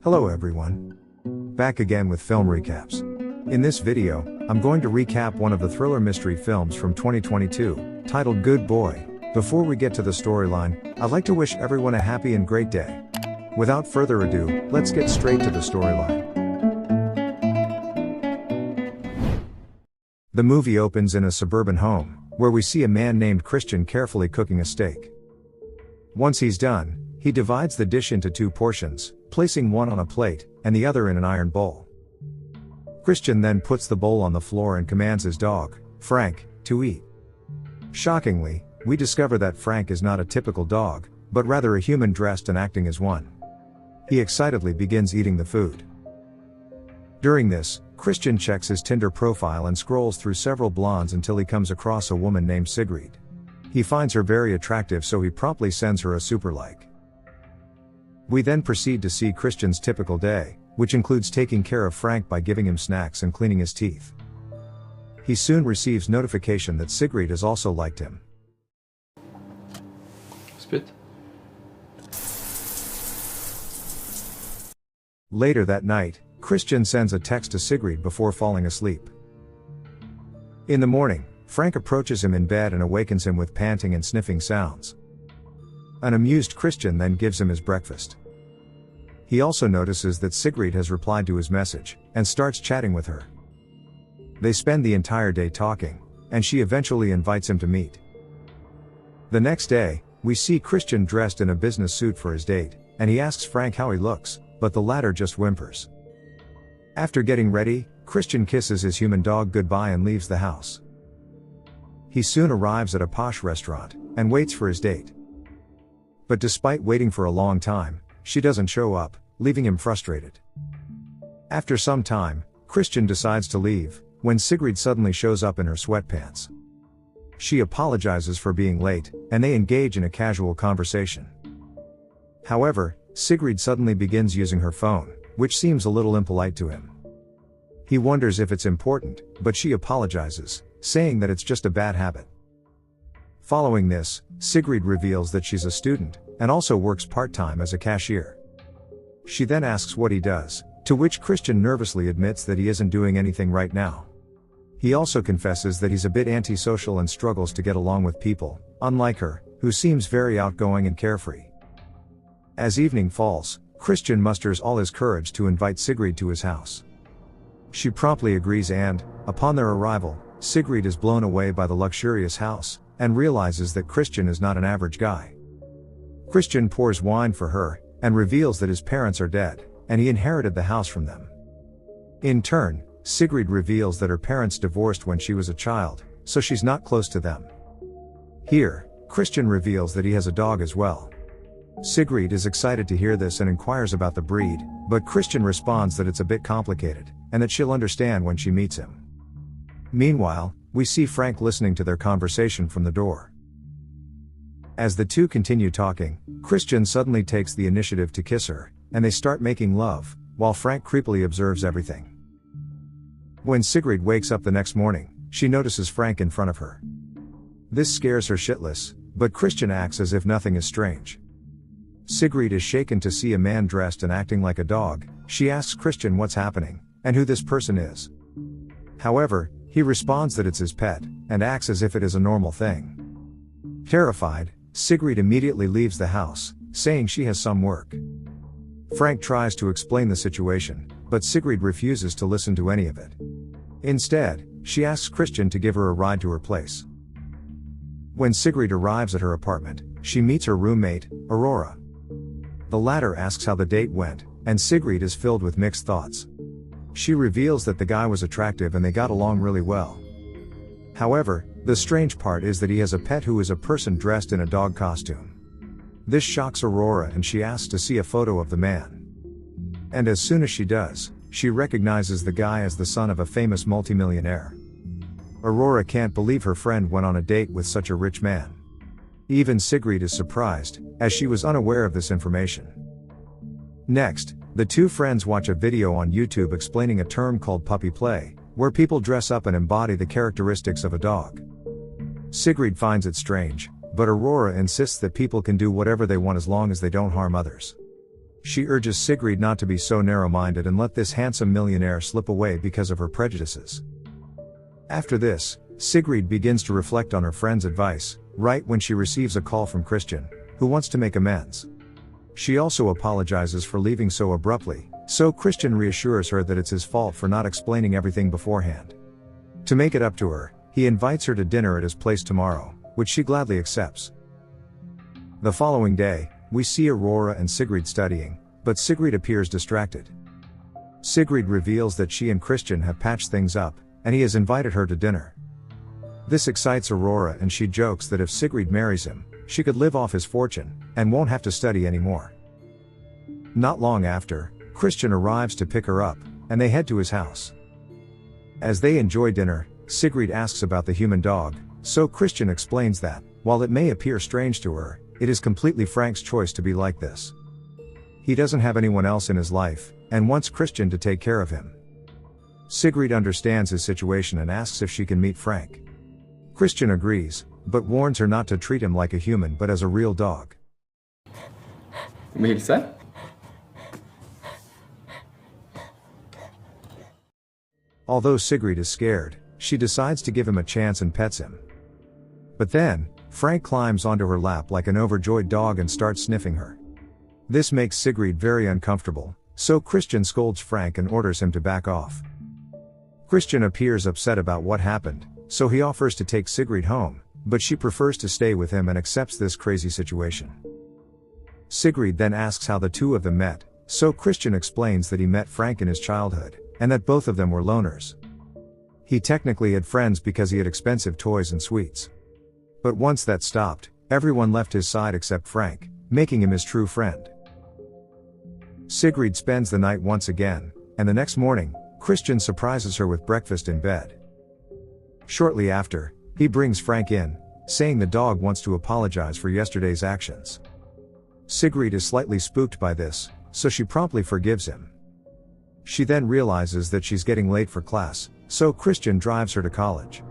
Hello everyone. Back again with film recaps. In this video, I'm going to recap one of the thriller mystery films from 2022, titled Good Boy. Before we get to the storyline, I'd like to wish everyone a happy and great day. Without further ado, let's get straight to the storyline. The movie opens in a suburban home, where we see a man named Christian carefully cooking a steak. Once he's done, he divides the dish into two portions, placing one on a plate, and the other in an iron bowl. Christian then puts the bowl on the floor and commands his dog, Frank, to eat. Shockingly, we discover that Frank is not a typical dog, but rather a human dressed and acting as one. He excitedly begins eating the food. During this, Christian checks his Tinder profile and scrolls through several blondes until he comes across a woman named Sigrid. He finds her very attractive, so he promptly sends her a super like. We then proceed to see Christian's typical day, which includes taking care of Frank by giving him snacks and cleaning his teeth. He soon receives notification that Sigrid has also liked him. Spit. Later that night, Christian sends a text to Sigrid before falling asleep. In the morning, Frank approaches him in bed and awakens him with panting and sniffing sounds. An amused Christian then gives him his breakfast. He also notices that Sigrid has replied to his message, and starts chatting with her. They spend the entire day talking, and she eventually invites him to meet. The next day, we see Christian dressed in a business suit for his date, and he asks Frank how he looks, but the latter just whimpers. After getting ready, Christian kisses his human dog goodbye and leaves the house. He soon arrives at a posh restaurant, and waits for his date. But despite waiting for a long time, she doesn't show up, leaving him frustrated. After some time, Christian decides to leave, when Sigrid suddenly shows up in her sweatpants. She apologizes for being late, and they engage in a casual conversation. However, Sigrid suddenly begins using her phone, which seems a little impolite to him. He wonders if it's important, but she apologizes, saying that it's just a bad habit. Following this, Sigrid reveals that she's a student, and also works part-time as a cashier. She then asks what he does, to which Christian nervously admits that he isn't doing anything right now. He also confesses that he's a bit antisocial and struggles to get along with people, unlike her, who seems very outgoing and carefree. As evening falls, Christian musters all his courage to invite Sigrid to his house. She promptly agrees and, upon their arrival, Sigrid is blown away by the luxurious house, and realizes that Christian is not an average guy. Christian pours wine for her, and reveals that his parents are dead, and he inherited the house from them. In turn, Sigrid reveals that her parents divorced when she was a child, so she's not close to them. Here, Christian reveals that he has a dog as well. Sigrid is excited to hear this and inquires about the breed, but Christian responds that it's a bit complicated, and that she'll understand when she meets him. Meanwhile, we see Frank listening to their conversation from the door. As the two continue talking, Christian suddenly takes the initiative to kiss her, and they start making love, while Frank creepily observes everything. When Sigrid wakes up the next morning, she notices Frank in front of her. This scares her shitless, but Christian acts as if nothing is strange. Sigrid is shaken to see a man dressed and acting like a dog. She asks Christian what's happening, and who this person is. However, he responds that it's his pet, and acts as if it is a normal thing. Terrified, Sigrid immediately leaves the house, saying she has some work. Frank tries to explain the situation, but Sigrid refuses to listen to any of it. Instead, she asks Christian to give her a ride to her place. When Sigrid arrives at her apartment, she meets her roommate, Aurora. The latter asks how the date went, and Sigrid is filled with mixed thoughts. She reveals that the guy was attractive and they got along really well. However, the strange part is that he has a pet who is a person dressed in a dog costume. This shocks Aurora and she asks to see a photo of the man. And as soon as she does, she recognizes the guy as the son of a famous multimillionaire. Aurora can't believe her friend went on a date with such a rich man. Even Sigrid is surprised, as she was unaware of this information. Next, the two friends watch a video on YouTube explaining a term called puppy play, where people dress up and embody the characteristics of a dog. Sigrid finds it strange, but Aurora insists that people can do whatever they want as long as they don't harm others. She urges Sigrid not to be so narrow-minded and let this handsome millionaire slip away because of her prejudices. After this, Sigrid begins to reflect on her friend's advice, right when she receives a call from Christian, who wants to make amends. She also apologizes for leaving so abruptly, so Christian reassures her that it's his fault for not explaining everything beforehand. To make it up to her, he invites her to dinner at his place tomorrow, which she gladly accepts. The following day, we see Aurora and Sigrid studying, but Sigrid appears distracted. Sigrid reveals that she and Christian have patched things up, and he has invited her to dinner. This excites Aurora and she jokes that if Sigrid marries him, she could live off his fortune, and won't have to study anymore. Not long after, Christian arrives to pick her up, and they head to his house. As they enjoy dinner, Sigrid asks about the human dog, so Christian explains that, while it may appear strange to her, it is completely Frank's choice to be like this. He doesn't have anyone else in his life, and wants Christian to take care of him. Sigrid understands his situation and asks if she can meet Frank. Christian agrees, but warns her not to treat him like a human but as a real dog. Although Sigrid is scared, she decides to give him a chance and pets him. But then, Frank climbs onto her lap like an overjoyed dog and starts sniffing her. This makes Sigrid very uncomfortable, so Christian scolds Frank and orders him to back off. Christian appears upset about what happened, so he offers to take Sigrid home, but she prefers to stay with him and accepts this crazy situation. Sigrid then asks how the two of them met, so Christian explains that he met Frank in his childhood, and that both of them were loners. He technically had friends because he had expensive toys and sweets. But once that stopped, everyone left his side except Frank, making him his true friend. Sigrid spends the night once again, and the next morning, Christian surprises her with breakfast in bed. Shortly after, he brings Frank in, saying the dog wants to apologize for yesterday's actions. Sigrid is slightly spooked by this, so she promptly forgives him. She then realizes that she's getting late for class, so Christian drives her to college.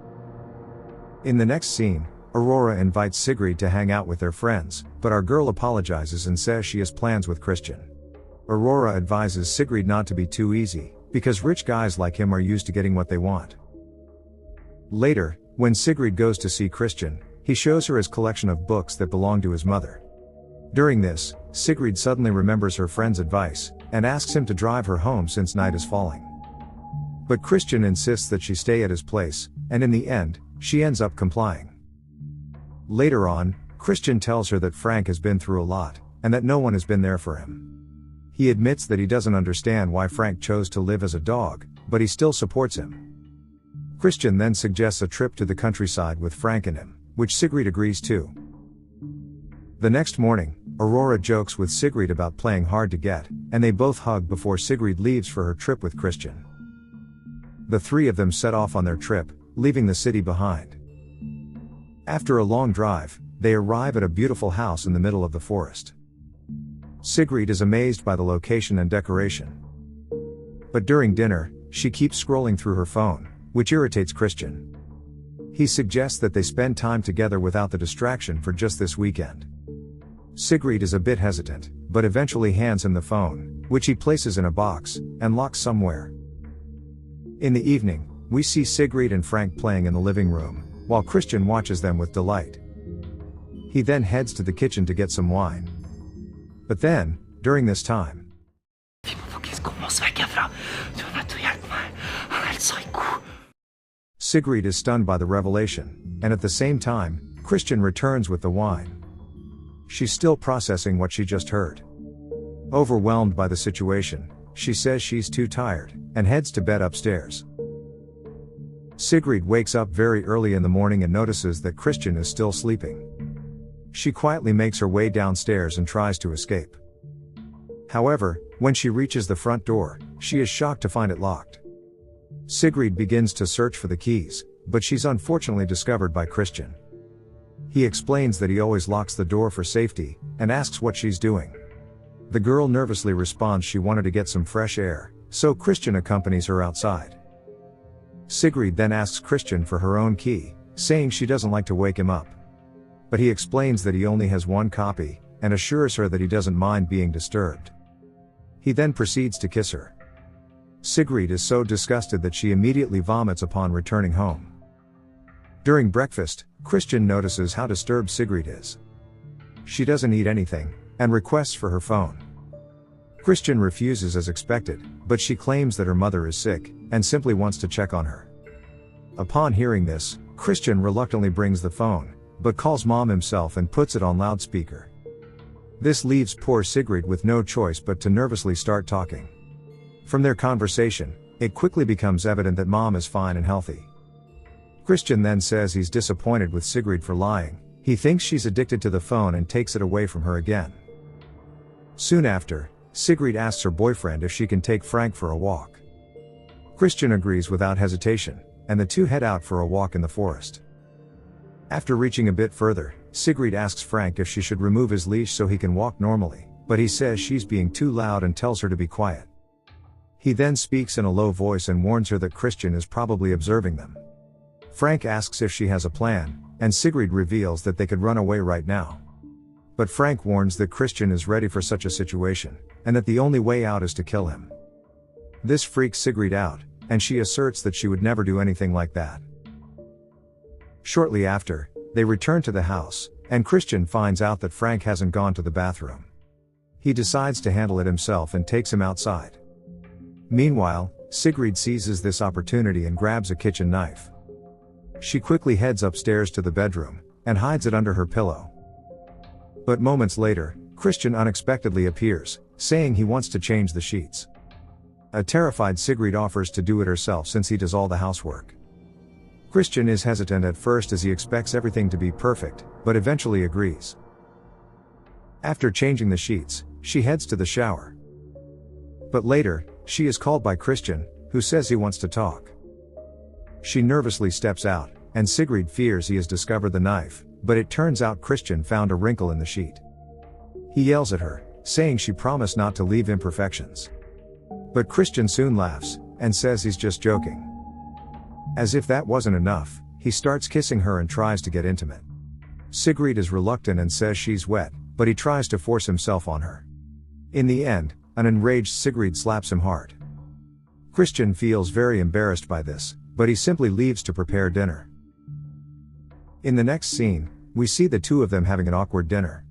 In the next scene, Aurora invites Sigrid to hang out with their friends, but our girl apologizes and says she has plans with Christian. Aurora advises Sigrid not to be too easy, because rich guys like him are used to getting what they want. Later, when Sigrid goes to see Christian, he shows her his collection of books that belong to his mother. During this, Sigrid suddenly remembers her friend's advice, and asks him to drive her home since night is falling. But Christian insists that she stay at his place, and in the end, she ends up complying. Later on, Christian tells her that Frank has been through a lot, and that no one has been there for him. He admits that he doesn't understand why Frank chose to live as a dog, but he still supports him. Christian then suggests a trip to the countryside with Frank and him, which Sigrid agrees to. The next morning, Aurora jokes with Sigrid about playing hard to get, and they both hug before Sigrid leaves for her trip with Christian. The three of them set off on their trip, leaving the city behind. After a long drive, they arrive at a beautiful house in the middle of the forest. Sigrid is amazed by the location and decoration. But during dinner, she keeps scrolling through her phone, which irritates Christian. He suggests that they spend time together without the distraction for just this weekend. Sigrid is a bit hesitant, but eventually hands him the phone, which he places in a box, and locks somewhere. In the evening, we see Sigrid and Frank playing in the living room, while Christian watches them with delight. He then heads to the kitchen to get some wine. But then, during this time, Sigrid is stunned by the revelation, and at the same time, Christian returns with the wine. She's still processing what she just heard. Overwhelmed by the situation, she says she's too tired, and heads to bed upstairs. Sigrid wakes up very early in the morning and notices that Christian is still sleeping. She quietly makes her way downstairs and tries to escape. However, when she reaches the front door, she is shocked to find it locked. Sigrid begins to search for the keys, but she's unfortunately discovered by Christian. He explains that he always locks the door for safety, and asks what she's doing. The girl nervously responds she wanted to get some fresh air, so Christian accompanies her outside. Sigrid then asks Christian for her own key, saying she doesn't like to wake him up. But he explains that he only has one copy, and assures her that he doesn't mind being disturbed. He then proceeds to kiss her. Sigrid is so disgusted that she immediately vomits upon returning home. During breakfast, Christian notices how disturbed Sigrid is. She doesn't eat anything, and requests for her phone. Christian refuses as expected, but she claims that her mother is sick, and simply wants to check on her. Upon hearing this, Christian reluctantly brings the phone, but calls mom himself and puts it on loudspeaker. This leaves poor Sigrid with no choice but to nervously start talking. From their conversation, it quickly becomes evident that mom is fine and healthy. Christian then says he's disappointed with Sigrid for lying. He thinks she's addicted to the phone and takes it away from her again. Soon after, Sigrid asks her boyfriend if she can take Frank for a walk. Christian agrees without hesitation, and the two head out for a walk in the forest. After reaching a bit further, Sigrid asks Frank if she should remove his leash so he can walk normally, but he says she's being too loud and tells her to be quiet. He then speaks in a low voice and warns her that Christian is probably observing them. Frank asks if she has a plan, and Sigrid reveals that they could run away right now. But Frank warns that Christian is ready for such a situation, and that the only way out is to kill him. This freaks Sigrid out, and she asserts that she would never do anything like that. Shortly after, they return to the house, and Christian finds out that Frank hasn't gone to the bathroom. He decides to handle it himself and takes him outside. Meanwhile, Sigrid seizes this opportunity and grabs a kitchen knife. She quickly heads upstairs to the bedroom, and hides it under her pillow. But moments later, Christian unexpectedly appears, saying he wants to change the sheets. A terrified Sigrid offers to do it herself since he does all the housework. Christian is hesitant at first as he expects everything to be perfect, but eventually agrees. After changing the sheets, she heads to the shower. But later, she is called by Christian, who says he wants to talk. She nervously steps out, and Sigrid fears he has discovered the knife, but it turns out Christian found a wrinkle in the sheet. He yells at her, saying she promised not to leave imperfections. But Christian soon laughs, and says he's just joking. As if that wasn't enough, he starts kissing her and tries to get intimate. Sigrid is reluctant and says she's wet, but he tries to force himself on her. In the end, an enraged Sigrid slaps him hard. Christian feels very embarrassed by this, but he simply leaves to prepare dinner. In the next scene, we see the two of them having an awkward dinner.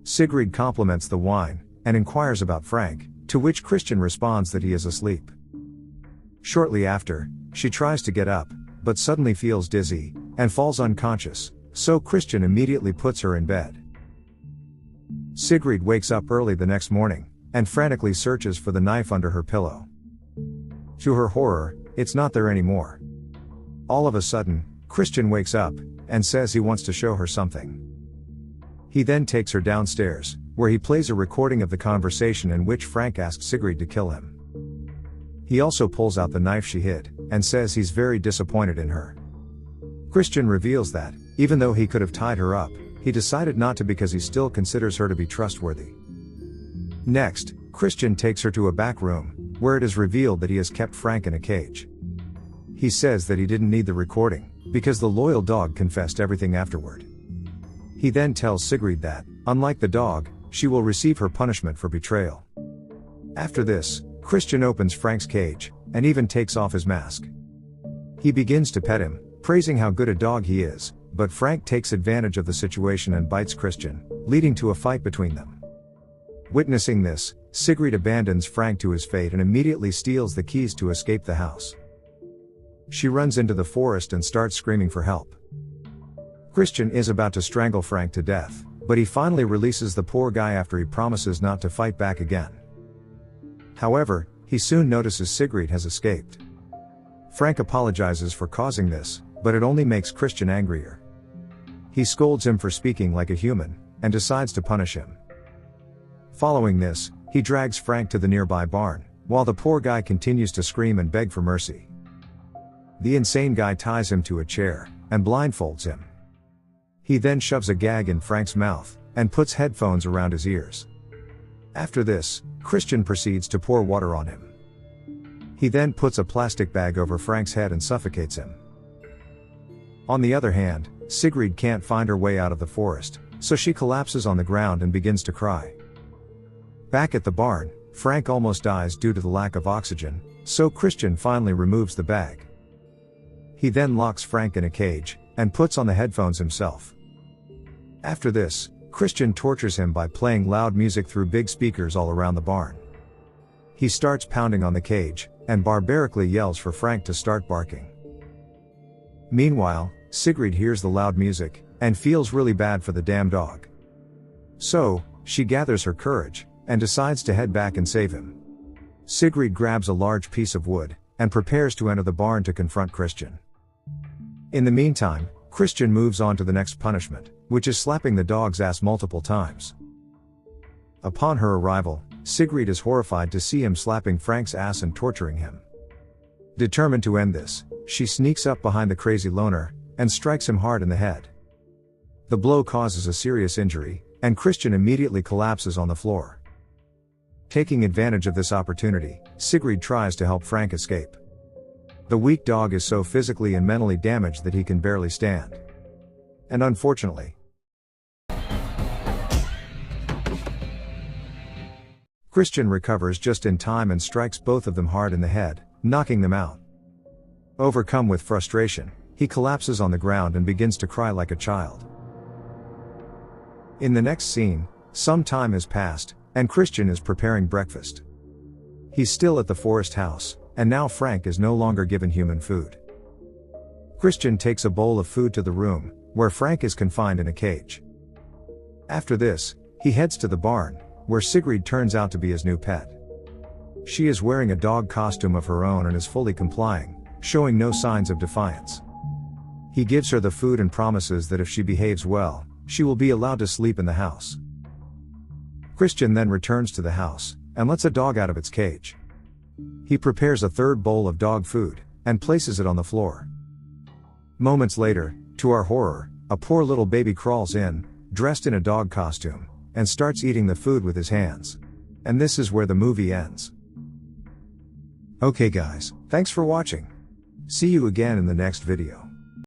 Sigrid compliments the wine, and inquires about Frank, to which Christian responds that he is asleep. Shortly after, she tries to get up, but suddenly feels dizzy, and falls unconscious, so Christian immediately puts her in bed. Sigrid wakes up early the next morning, and frantically searches for the knife under her pillow. To her horror, it's not there anymore. All of a sudden, Christian wakes up, and says he wants to show her something. He then takes her downstairs, where he plays a recording of the conversation in which Frank asks Sigrid to kill him. He also pulls out the knife she hid, and says he's very disappointed in her. Christian reveals that, even though he could have tied her up, he decided not to because he still considers her to be trustworthy. Next, Christian takes her to a back room, where it is revealed that he has kept Frank in a cage. He says that he didn't need the recording, because the loyal dog confessed everything afterward. He then tells Sigrid that, unlike the dog, she will receive her punishment for betrayal. After this, Christian opens Frank's cage, and even takes off his mask. He begins to pet him, praising how good a dog he is, but Frank takes advantage of the situation and bites Christian, leading to a fight between them. Witnessing this, Sigrid abandons Frank to his fate and immediately steals the keys to escape the house. She runs into the forest and starts screaming for help. Christian is about to strangle Frank to death, but he finally releases the poor guy after he promises not to fight back again. However, he soon notices Sigrid has escaped. Frank apologizes for causing this, but it only makes Christian angrier. He scolds him for speaking like a human, and decides to punish him. Following this, he drags Frank to the nearby barn, while the poor guy continues to scream and beg for mercy. The insane guy ties him to a chair, and blindfolds him. He then shoves a gag in Frank's mouth, and puts headphones around his ears. After this, Christian proceeds to pour water on him. He then puts a plastic bag over Frank's head and suffocates him. On the other hand, Sigrid can't find her way out of the forest, so she collapses on the ground and begins to cry. Back at the barn, Frank almost dies due to the lack of oxygen, so Christian finally removes the bag. He then locks Frank in a cage, and puts on the headphones himself. After this, Christian tortures him by playing loud music through big speakers all around the barn. He starts pounding on the cage, and barbarically yells for Frank to start barking. Meanwhile, Sigrid hears the loud music, and feels really bad for the damn dog. So, she gathers her courage, and decides to head back and save him. Sigrid grabs a large piece of wood, and prepares to enter the barn to confront Christian. In the meantime, Christian moves on to the next punishment, which is slapping the dog's ass multiple times. Upon her arrival, Sigrid is horrified to see him slapping Frank's ass and torturing him. Determined to end this, she sneaks up behind the crazy loner, and strikes him hard in the head. The blow causes a serious injury, and Christian immediately collapses on the floor. Taking advantage of this opportunity, Sigrid tries to help Frank escape. The weak dog is so physically and mentally damaged that he can barely stand. And unfortunately, Christian recovers just in time and strikes both of them hard in the head, knocking them out. Overcome with frustration, he collapses on the ground and begins to cry like a child. In the next scene, some time has passed, and Christian is preparing breakfast. He's still at the forest house, and now Frank is no longer given human food. Christian takes a bowl of food to the room, where Frank is confined in a cage. After this, he heads to the barn, where Sigrid turns out to be his new pet. She is wearing a dog costume of her own and is fully complying, showing no signs of defiance. He gives her the food and promises that if she behaves well, she will be allowed to sleep in the house. Christian then returns to the house, and lets a dog out of its cage. He prepares a third bowl of dog food, and places it on the floor. Moments later, to our horror, a poor little baby crawls in, dressed in a dog costume, and starts eating the food with his hands. And this is where the movie ends. Okay guys, thanks for watching. See you again in the next video.